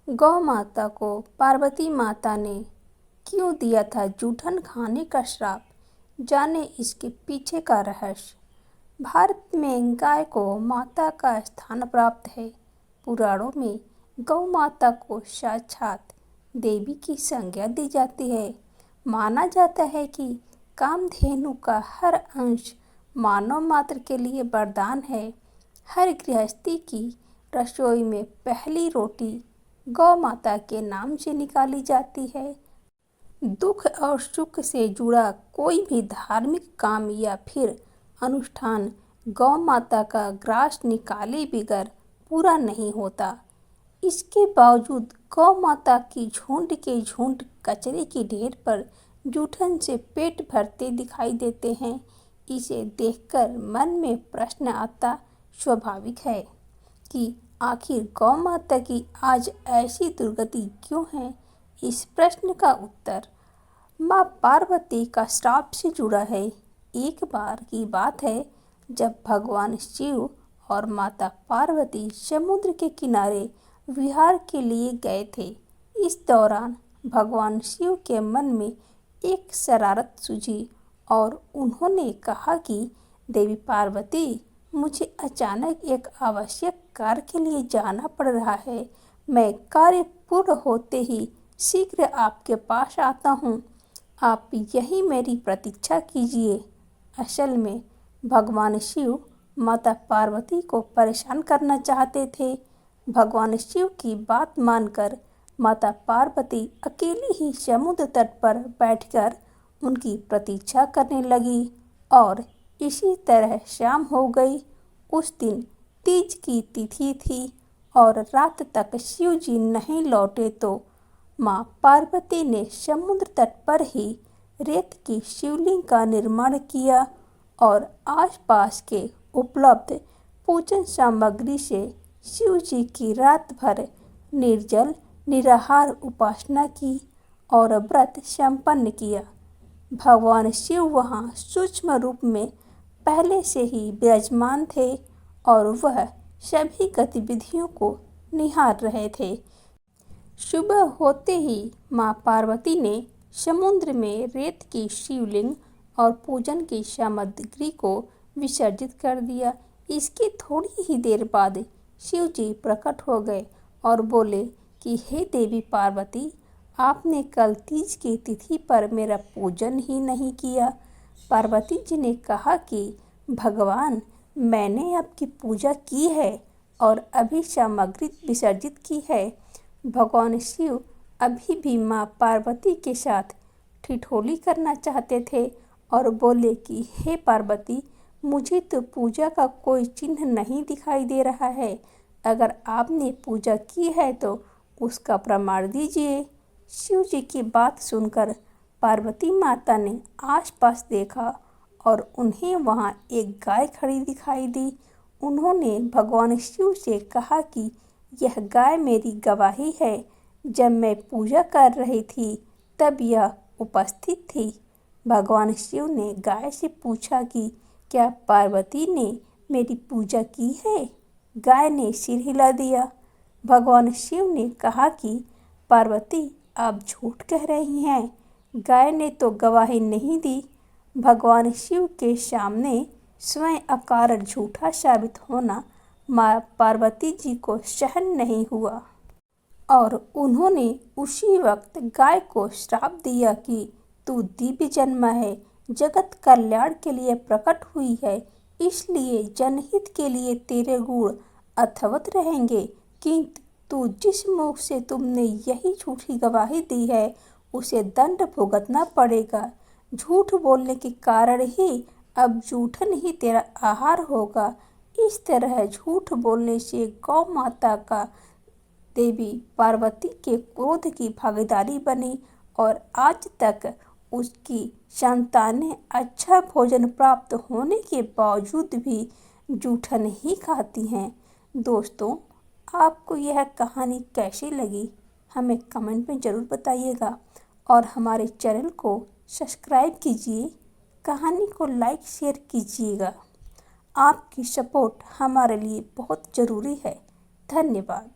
गौ माता को पार्वती माता ने क्यों दिया था जूठन खाने का श्राप, जाने इसके पीछे का रहस्य। भारत में गाय को माता का स्थान प्राप्त है। पुराणों में गौ माता को साक्षात देवी की संज्ञा दी जाती है। माना जाता है कि कामधेनु का हर अंश मानव मात्र के लिए वरदान है। हर गृहस्थी की रसोई में पहली रोटी गौ माता के नाम से निकाली जाती है। दुख और सुख से जुड़ा कोई भी धार्मिक काम या फिर अनुष्ठान गौ माता का ग्रास निकाले बगैर पूरा नहीं होता। इसके बावजूद गौ माता की झुंड के झुंड कचरे के ढेर पर जूठन से पेट भरते दिखाई देते हैं। इसे देखकर मन में प्रश्न आता स्वाभाविक है कि आखिर गौ माता की आज ऐसी दुर्गति क्यों है। इस प्रश्न का उत्तर माँ पार्वती का श्राप से जुड़ा है। एक बार की बात है जब भगवान शिव और माता पार्वती समुद्र के किनारे विहार के लिए गए थे। इस दौरान भगवान शिव के मन में एक शरारत सूझी और उन्होंने कहा कि देवी पार्वती, मुझे अचानक एक आवश्यक कार्य के लिए जाना पड़ रहा है। मैं कार्य पूर्ण होते ही शीघ्र आपके पास आता हूँ। आप यही मेरी प्रतीक्षा कीजिए। असल में भगवान शिव माता पार्वती को परेशान करना चाहते थे। भगवान शिव की बात मानकर माता पार्वती अकेली ही समुद्र तट पर बैठकर उनकी प्रतीक्षा करने लगी और इसी तरह शाम हो गई। उस दिन तीज की तिथि थी और रात तक शिव जी नहीं लौटे तो माँ पार्वती ने समुद्र तट पर ही रेत की शिवलिंग का निर्माण किया और आसपास के उपलब्ध पूजन सामग्री से शिव जी की रात भर निर्जल निराहार उपासना की और व्रत संपन्न किया। भगवान शिव वहाँ सूक्ष्म रूप में पहले से ही विराजमान थे और वह सभी गतिविधियों को निहार रहे थे। सुबह होते ही माँ पार्वती ने समुद्र में रेत की शिवलिंग और पूजन की सामग्री को विसर्जित कर दिया। इसके थोड़ी ही देर बाद शिव जी प्रकट हो गए और बोले कि हे देवी पार्वती, आपने कल तीज की तिथि पर मेरा पूजन ही नहीं किया। पार्वती जी ने कहा कि भगवान, मैंने आपकी पूजा की है और अभी सामग्री विसर्जित की है। भगवान शिव अभी भी माँ पार्वती के साथ ठिठोली करना चाहते थे और बोले कि हे पार्वती, मुझे तो पूजा का कोई चिन्ह नहीं दिखाई दे रहा है। अगर आपने पूजा की है तो उसका प्रमाण दीजिए। शिव जी की बात सुनकर पार्वती माता ने आसपास देखा और उन्हें वहाँ एक गाय खड़ी दिखाई दी। उन्होंने भगवान शिव से कहा कि यह गाय मेरी गवाही है। जब मैं पूजा कर रही थी तब यह उपस्थित थी। भगवान शिव ने गाय से पूछा कि क्या पार्वती ने मेरी पूजा की है। गाय ने सिर हिला दिया। भगवान शिव ने कहा कि पार्वती, आप झूठ कह रही हैं। गाय ने तो गवाही नहीं दी। भगवान शिव के सामने स्वयं अकारण झूठा साबित होना माँ पार्वती जी को सहन नहीं हुआ और उन्होंने उसी वक्त गाय को श्राप दिया कि तू दिव्य जन्मा है, जगत कल्याण के लिए प्रकट हुई है, इसलिए जनहित के लिए तेरे गुण अथवत रहेंगे। किंतु तू जिस मुख से तुमने यही झूठी गवाही दी है उसे दंड भुगतना पड़ेगा। झूठ बोलने के कारण ही अब जूठन ही तेरा आहार होगा। इस तरह झूठ बोलने से गौ माता का देवी पार्वती के क्रोध की भागीदारी बनी और आज तक उसकी संतानें अच्छा भोजन प्राप्त होने के बावजूद भी जूठन ही खाती हैं। दोस्तों, आपको यह कहानी कैसी लगी हमें कमेंट में ज़रूर बताइएगा और हमारे चैनल को सब्सक्राइब कीजिए। कहानी को लाइक शेयर कीजिएगा। आपकी सपोर्ट हमारे लिए बहुत ज़रूरी है। धन्यवाद।